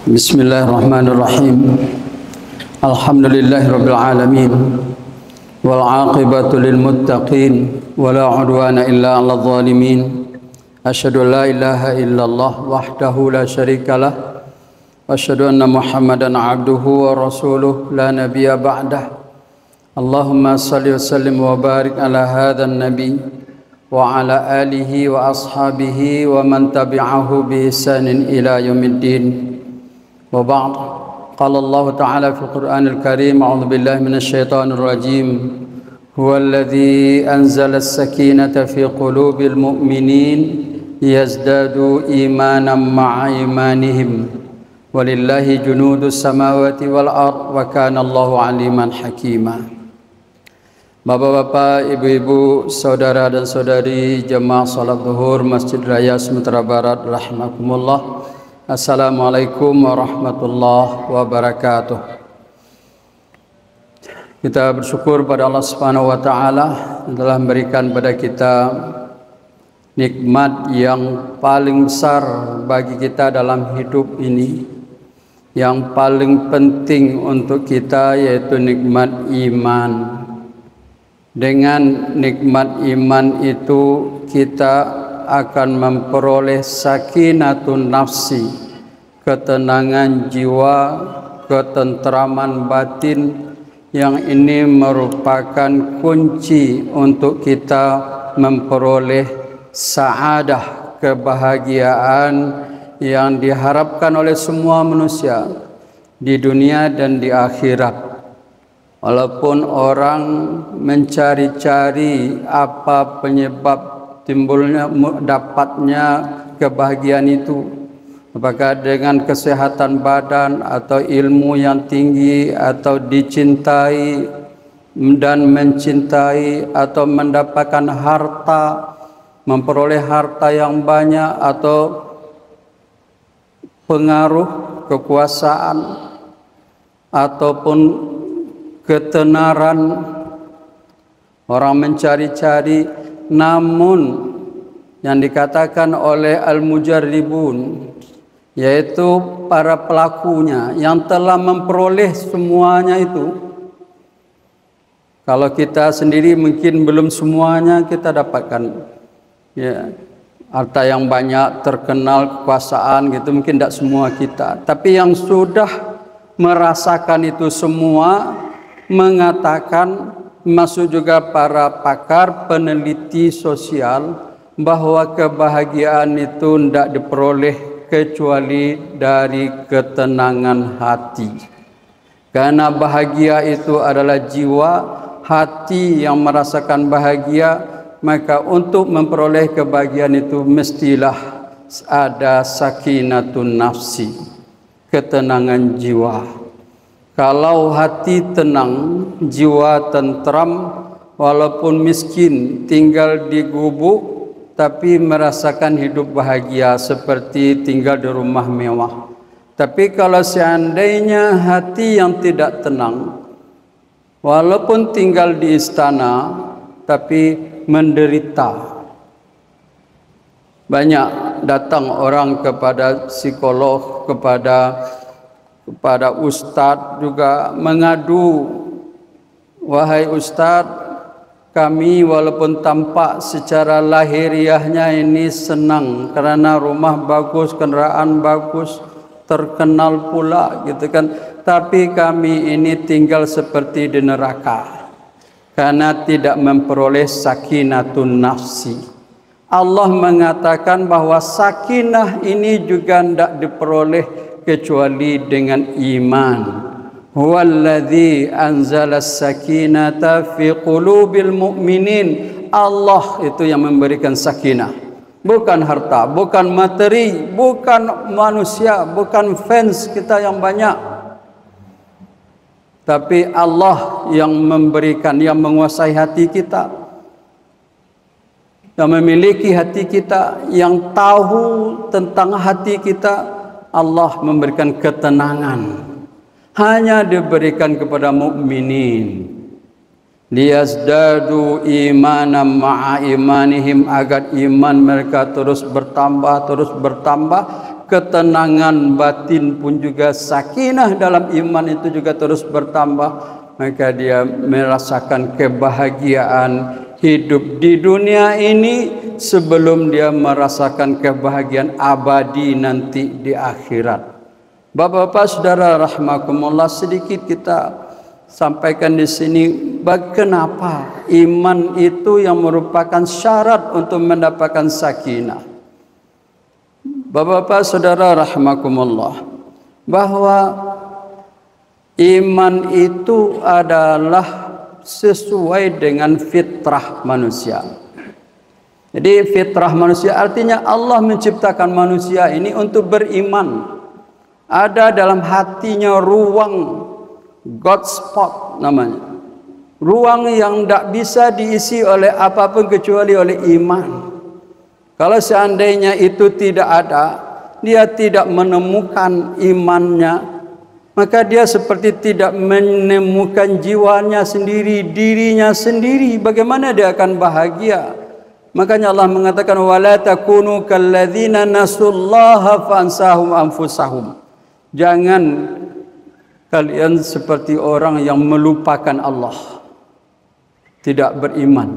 Bismillahirrahmanirrahim. Alhamdulillahirabbil alamin. Wal 'aqibatu lil muttaqin wa la 'udwana illa 'alal zalimin. Asyhadu an la ilaha illallah wahdahu la syarikalah wa asyhadu anna Muhammadan 'abduhu wa rasuluh la nabiyya ba'dah. Allahumma shalli wa sallim wa barik ala hadzal nabi wa ala alihi wa ashabihi wa man tabi'ahu bi ihsanin ila yaumiddin. Wa ba'd. Qala Allah Ta'ala fil Qur'anil Karim, a'udzu billahi minasy syaithanir rajim. Huwallazi anzala as-sakinata fi qulubil mu'minin yazdadu imanan ma'a imanihim. Walillahi junudus samawati wal ard wa kana Allahu 'aliman hakima. Bapak-bapak, ibu-ibu, saudara dan saudari jemaah salat zuhur Masjid Raya Sumatera Barat rahimakumullah. Assalamualaikum warahmatullahi wabarakatuh. Kita bersyukur pada Allah Subhanahu wa taala yang telah memberikan pada kita nikmat yang paling besar bagi kita dalam hidup ini, yang paling penting untuk kita, yaitu nikmat iman. Dengan nikmat iman itu kita akan memperoleh sakinatun nafsi, ketenangan jiwa, ketentraman batin, yang ini merupakan kunci untuk kita memperoleh sa'adah, kebahagiaan yang diharapkan oleh semua manusia di dunia dan di akhirat. Walaupun orang mencari-cari apa penyebab timbulnya, dapatnya kebahagiaan itu, apakah dengan kesehatan badan atau ilmu yang tinggi atau dicintai dan mencintai atau mendapatkan harta, memperoleh harta yang banyak atau pengaruh kekuasaan ataupun ketenaran. Orang mencari-cari, namun yang dikatakan oleh al-mujarribun, yaitu para pelakunya yang telah memperoleh semuanya itu. Kalau kita sendiri mungkin belum semuanya kita dapatkan, ya, harta yang banyak, terkenal, kekuasaan gitu, mungkin tidak semua kita. Tapi yang sudah merasakan itu semua mengatakan, masuk juga para pakar peneliti sosial, bahwa kebahagiaan itu tidak diperoleh kecuali dari ketenangan hati. Karena bahagia itu adalah jiwa, hati yang merasakan bahagia, maka untuk memperoleh kebahagiaan itu mestilah ada sakinatun nafsi, ketenangan jiwa. Kalau hati tenang, jiwa tentram, walaupun miskin, tinggal di gubuk, tapi merasakan hidup bahagia seperti tinggal di rumah mewah. Tapi kalau seandainya hati yang tidak tenang, walaupun tinggal di istana, tapi menderita. Banyak datang orang kepada psikolog, kepada ustadz juga mengadu, wahai ustadz, kami walaupun tampak secara lahiriahnya ini senang karena rumah bagus, kendaraan bagus, terkenal pula gitu kan, tapi kami ini tinggal seperti di neraka karena tidak memperoleh sakinatun nafsi. Allah mengatakan bahwa sakinah ini juga tidak diperoleh kecuali dengan iman. Huwallazi anzala as-sakinata fi qulubil mu'minin. Allah itu yang memberikan sakinah, bukan harta, bukan materi, bukan manusia, bukan fans kita yang banyak, tapi Allah yang memberikan, yang menguasai hati kita, yang memiliki hati kita, yang tahu tentang hati kita. Allah memberikan ketenangan, hanya diberikan kepada mukminin. Liyazdadu imanan ma'a imanihim, agar iman mereka terus bertambah ketenangan batin pun juga, sakinah dalam iman itu juga terus bertambah, maka dia merasakan kebahagiaan hidup di dunia ini sebelum dia merasakan kebahagiaan abadi nanti di akhirat. Bapak-bapak, saudara rahimakumullah, sedikit kita sampaikan di sini kenapa iman itu yang merupakan syarat untuk mendapatkan sakinah. Bapak-bapak, saudara rahimakumullah, bahwa iman itu adalah sesuai dengan fitrah manusia. Jadi fitrah manusia artinya Allah menciptakan manusia ini untuk beriman. Ada dalam hatinya ruang God spot namanya, ruang yang tidak bisa diisi oleh apapun kecuali oleh iman. Kalau seandainya itu tidak ada, dia tidak menemukan imannya, maka dia seperti tidak menemukan jiwanya sendiri, dirinya sendiri. Bagaimana dia akan bahagia? Makanya Allah mengatakan wala takunu kalladzina nasullaha fansahum anfusahum. Jangan kalian seperti orang yang melupakan Allah, tidak beriman.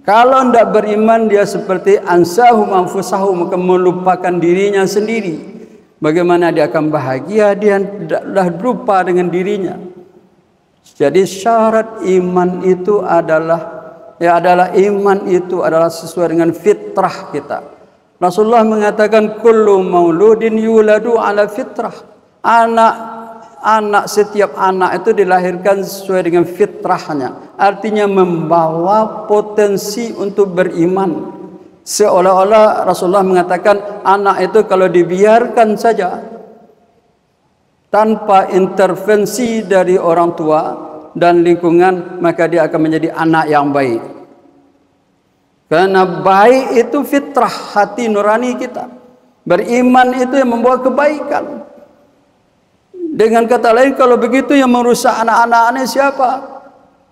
Kalau tidak beriman, dia seperti ansahum anfusahum, melupakan dirinya sendiri. Bagaimana dia akan bahagia? Dia tidaklah lupa dengan dirinya. Jadi syarat iman itu adalah iman itu adalah sesuai dengan fitrah kita. Rasulullah mengatakan kullu mauludin yuladu ala fitrah. Setiap anak itu dilahirkan sesuai dengan fitrahnya, artinya membawa potensi untuk beriman. Seolah-olah Rasulullah mengatakan anak itu kalau dibiarkan saja tanpa intervensi dari orang tua dan lingkungan, maka dia akan menjadi anak yang baik. Karena baik itu fitrah hati nurani kita. Beriman itu yang membawa kebaikan. Dengan kata lain, kalau begitu yang merusak anak-anaknya siapa?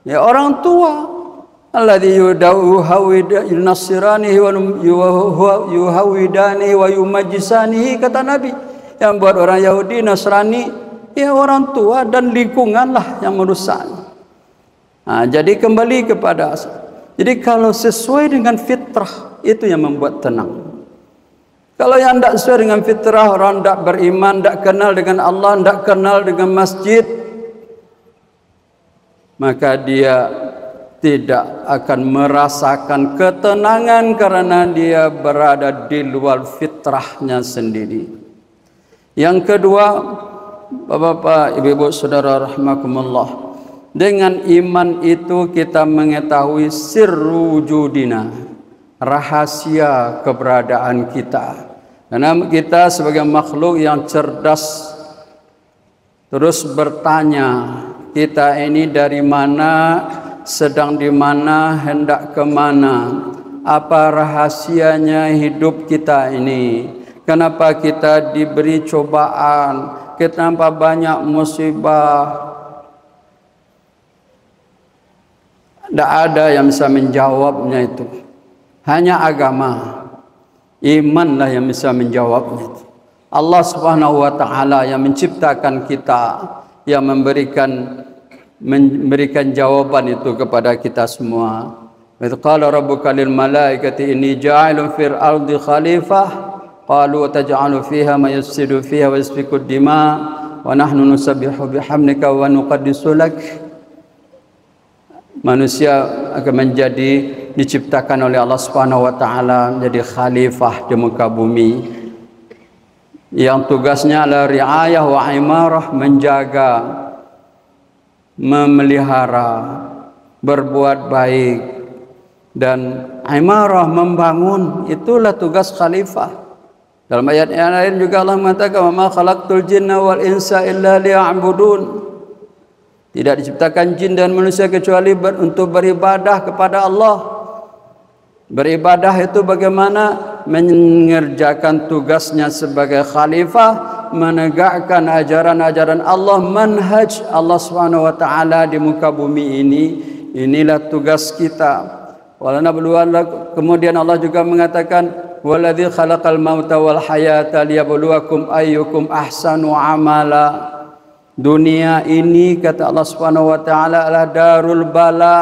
Ya orang tua. Alladzi yunasiranihi wa yuhawidanihi wa yumajjisanihi, kata Nabi. Yang buat orang Yahudi, Nasrani, ya orang tua dan lingkunganlah yang merusak. Nah, jadi kembali kepada asal. Jadi kalau sesuai dengan fitrah, itu yang membuat tenang. Kalau yang tidak sesuai dengan fitrah, orang tidak beriman, tidak kenal dengan Allah, tidak kenal dengan masjid, maka dia tidak akan merasakan ketenangan karena dia berada di luar fitrahnya sendiri. Yang kedua, Bapak-bapak, Ibu-ibu, saudara rahimakumullah, dengan iman itu kita mengetahui sirru wujudina, rahasia keberadaan kita. Karena kita sebagai makhluk yang cerdas terus bertanya, kita ini dari mana, sedang di mana, hendak ke mana, apa rahasianya hidup kita ini, kenapa kita diberi cobaan, kenapa banyak musibah. Tidak ada yang bisa menjawabnya itu, hanya agama. Imanlah yang bisa menjawabnya. Allah Subhanahu wa taala yang menciptakan kita, yang memberikan jawaban itu kepada kita semua. Wa qala rabbuka lil malaikati inni ja'ilun fil ardi khalifah qalu taj'alu fiha may yufsidu fiha wa yasfiku ad-dima wa nahnu nusabbihu bihamdika wa nuqaddisu lak. Manusia akan diciptakan oleh Allah Subhanahu wa taala menjadi khalifah di muka bumi, yang tugasnya adalah riayah wa imarah, menjaga, memelihara, berbuat baik, dan imarah, membangun. Itulah tugas khalifah. Dalam ayat yang lain juga Allah mengatakan wa ma khalaqtul jinna wal insa illa liya'budun. Tidak diciptakan jin dan manusia kecuali untuk beribadah kepada Allah. Beribadah itu bagaimana? Mengerjakan tugasnya sebagai khalifah, menegakkan ajaran-ajaran Allah, manhaj Allah Subhanahu wa taala di muka bumi ini. Inilah tugas kita. Kemudian Allah juga mengatakan waladzi khalaqal mauta wal hayata liyabluwakum ayyukum ahsanu amala. Dunia ini, kata Allah Subhanahu wa taala, adalah darul bala.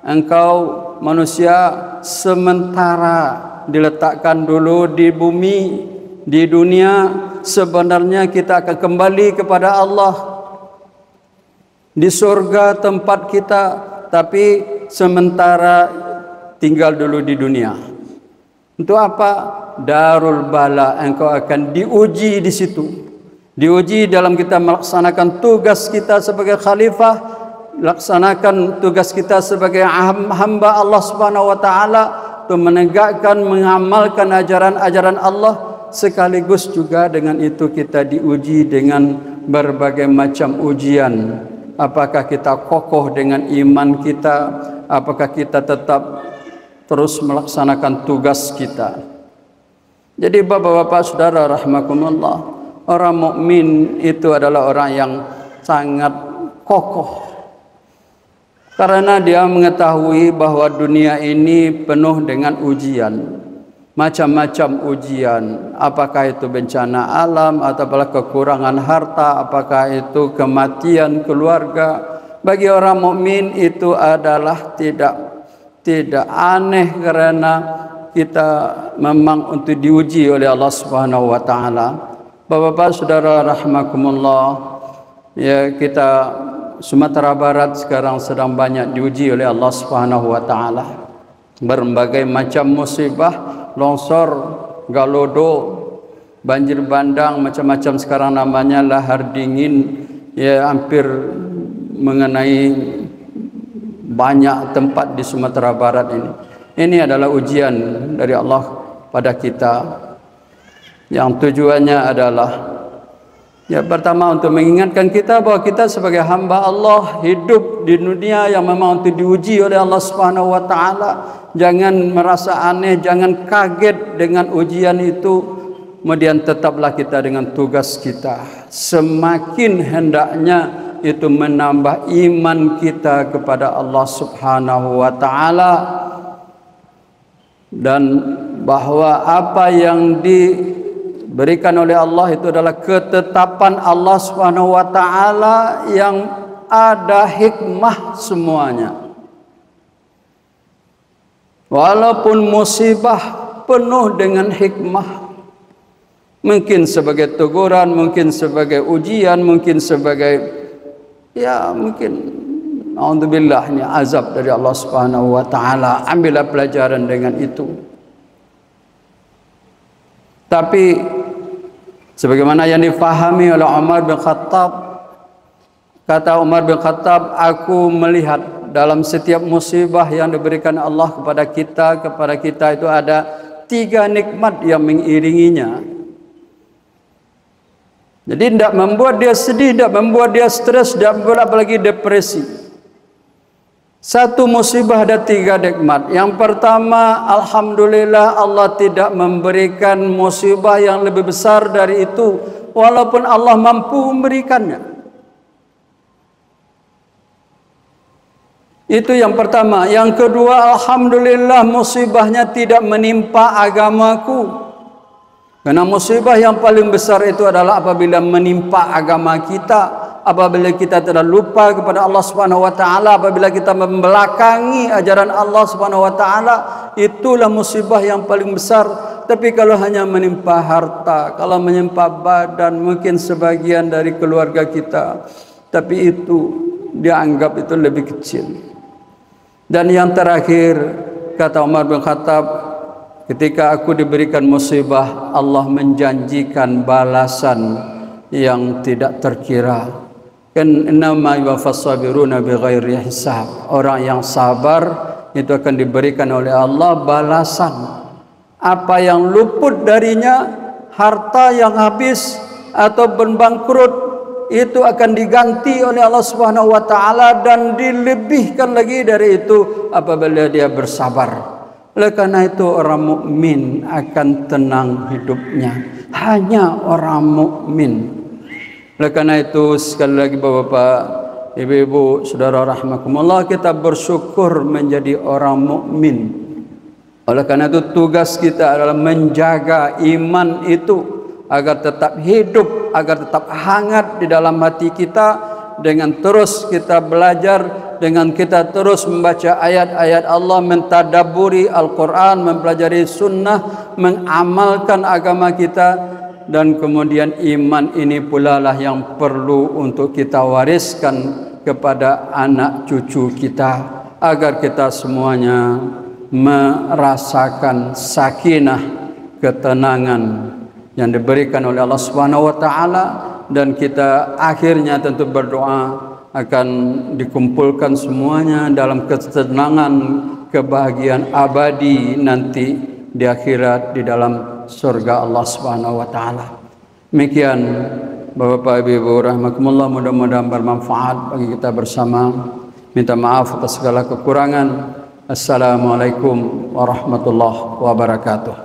Engkau manusia sementara diletakkan dulu di bumi, di dunia. Sebenarnya kita akan kembali kepada Allah. Di surga tempat kita, tapi sementara tinggal dulu di dunia. Untuk apa? Darul bala. Engkau akan diuji di situ. Diuji dalam kita melaksanakan tugas kita sebagai khalifah, laksanakan tugas kita sebagai hamba Allah Subhanahu wa taala untuk menegakkan, mengamalkan ajaran-ajaran Allah, sekaligus juga dengan itu kita diuji dengan berbagai macam ujian. Apakah kita kokoh dengan iman kita? Apakah kita tetap terus melaksanakan tugas kita? Jadi bapak-bapak saudara rahimakumullah, orang mukmin itu adalah orang yang sangat kokoh, karena dia mengetahui bahwa dunia ini penuh dengan ujian, macam-macam ujian. Apakah itu bencana alam, ataupun kekurangan harta, apakah itu kematian keluarga. Bagi orang mukmin itu adalah tidak aneh, karena kita memang untuk diuji oleh Allah Subhanahu wa taala. Bapak-bapak saudara rahimakumullah, ya, kita Sumatera Barat sekarang sedang banyak diuji oleh Allah Subhanahu wa taala. Berbagai macam musibah, longsor, galodo, banjir bandang, macam-macam sekarang namanya, lahar dingin, ya, hampir mengenai banyak tempat di Sumatera Barat ini. Ini adalah ujian dari Allah pada kita, yang tujuannya adalah, ya, pertama untuk mengingatkan kita bahwa kita sebagai hamba Allah hidup di dunia yang memang untuk diuji oleh Allah Subhanahu wa taala. Jangan merasa aneh, jangan kaget dengan ujian itu. Kemudian tetaplah kita dengan tugas kita. Semakin hendaknya itu menambah iman kita kepada Allah Subhanahu wa taala, dan bahwa apa yang diberikan oleh Allah itu adalah ketetapan Allah Subhanahu wa taala yang ada hikmah semuanya. Walaupun musibah penuh dengan hikmah, mungkin sebagai teguran, mungkin sebagai ujian, mungkin sebagai, ya, mungkin alhamdulillah ini azab dari Allah Subhanahu wa taala. Ambillah pelajaran dengan itu. Tapi sebagaimana yang difahami oleh Umar bin Khattab, kata Umar bin Khattab, aku melihat dalam setiap musibah yang diberikan Allah kepada kita itu ada 3 nikmat yang mengiringinya. Jadi tidak membuat dia sedih, tidak membuat dia stres, tidak membuat apalagi depresi. Satu musibah ada 3 nikmat. Yang pertama, alhamdulillah Allah tidak memberikan musibah yang lebih besar dari itu, walaupun Allah mampu memberikannya. Itu yang pertama. Yang kedua, alhamdulillah musibahnya tidak menimpa agamaku. Karena musibah yang paling besar itu adalah apabila menimpa agama kita, apabila kita tidak lupa kepada Allah Subhanahu wa taala, apabila kita membelakangi ajaran Allah Subhanahu wa taala, itulah musibah yang paling besar. Tapi kalau hanya menimpa harta, kalau menimpa badan, mungkin sebagian dari keluarga kita, tapi itu dianggap itu lebih kecil. Dan yang terakhir, kata Umar bin Khattab, ketika aku diberikan musibah, Allah menjanjikan balasan yang tidak terkira. Kan innama yuwaffas sabiruna bighairi hisab. Orang yang sabar itu akan diberikan oleh Allah balasan. Apa yang luput darinya, harta yang habis atau bangkrut, itu akan diganti oleh Allah Subhanahu wa taala dan dilebihkan lagi dari itu apabila dia bersabar. Oleh karena itu orang mukmin akan tenang hidupnya. Hanya orang mukmin. Oleh karena itu sekali lagi Bapak-bapak, Ibu-ibu, saudara rahimakumullah, kita bersyukur menjadi orang mukmin. Oleh karena itu tugas kita adalah menjaga iman itu agar tetap hidup, agar tetap hangat di dalam hati kita, dengan terus kita belajar, dengan kita terus membaca ayat-ayat Allah, mentadabburi Al-Quran, mempelajari sunnah, mengamalkan agama kita. Dan kemudian iman ini pula lah yang perlu untuk kita wariskan kepada anak cucu kita, agar kita semuanya merasakan sakinah, ketenangan yang diberikan oleh Allah Subhanahu wa taala, dan kita akhirnya tentu berdoa akan dikumpulkan semuanya dalam ketenangan, kebahagiaan abadi nanti di akhirat di dalam surga Allah Subhanahu wa taala. Demikian Bapak Ibu rahimakumullah, mudah-mudahan bermanfaat bagi kita bersama. Minta maaf atas segala kekurangan. Assalamualaikum warahmatullahi wabarakatuh.